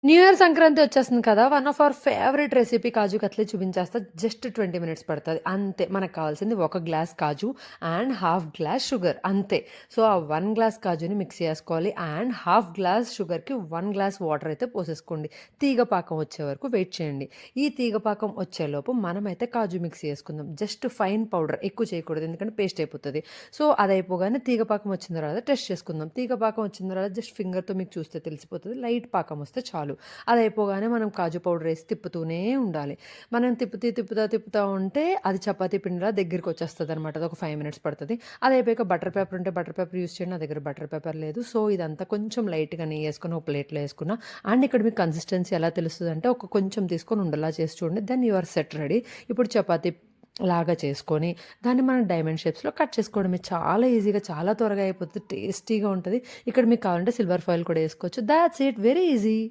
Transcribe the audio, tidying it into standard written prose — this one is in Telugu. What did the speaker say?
న్యూ ఇయర్ సంక్రాంతి వచ్చేస్తుంది కదా! One of our favourite recipe kaju katli చూపించేస్తా. జస్ట్ 20 మినిట్స్ పడతది. అంతే. మనకు కావాల్సింది 1 glass kaju and half glass sugar అంతే. సో, ఆ 1 గ్లాస్ కాజుని మిక్స్ చేసుకోవాలి అండ్ హాఫ్ గ్లాస్ షుగర్‌కి 1 గ్లాస్ వాటర్ అయితే పోసేసుకోండి. తీగ పాకం వచ్చే వరకు వెయిట్ చేయండి. ఈ తీగ పాకం వచ్చేలోపు మనమైతే కాజు మిక్స్ చేసుకుందాం. జస్ట్ ఫైన్ పౌడర్ ఎక్కువ చేయకూడదు. ఎందుకంటే పేస్ట్ అయిపోతది. సో, అదయిపోగానే తీగ పాకం వచ్చిన తర్వాత టెస్ట్ చేసుకుందాం. తీగ పాకం వచ్చిన తర్వాత జస్ట్ ఫింగర్‌తో మీకు చూస్తే తెలిసిపోతది. లైట్ పాకం వస్తే చాలు. అదయిపోగానే మనం కాజు పౌడరేసి తిప్పుతూనే ఉండాలి. మనం తిప్పుతా ఉంటే అది చపాతీ పిండిలా దగ్గరికొచ్చేస్తదనమాట. అదొక 5 మినిట్స్ పడతది. అదయిపోయాక బటర్ పేపర్ ఉంటే బటర్ పేపర్ యూజ్ చేయండి. నా దగ్గర బటర్ పేపర్ లేదు. సో, ఇదంతా కొంచెం లైట్‌గా నెయ్యేసుకొని ఒక ప్లేట్‌లో ఏసుకున్నా. అండ్ ఇక్కడ మీకు కన్సిస్టెన్సీ ఎలా తెలుస్తదంటే ఒక కొంచెం తీసుకొని ఉండలా చేసి చూడండి. Then you are set ready. ఇప్పుడు చపాతీ లాగా చేసుకొని దాన్ని మనం డైమండ్ షేప్స్‌లో కట్ చేసుకోవడమే. చాలా ఈజీగా చాలా త్వరగా అయిపోతది. టేస్టీగా ఉంటది. ఇక్కడ మీకు కావాలంటే సిల్వర్ ఫాయిల్ కూడా ఏసుకోవచ్చు. That's it. Very easy.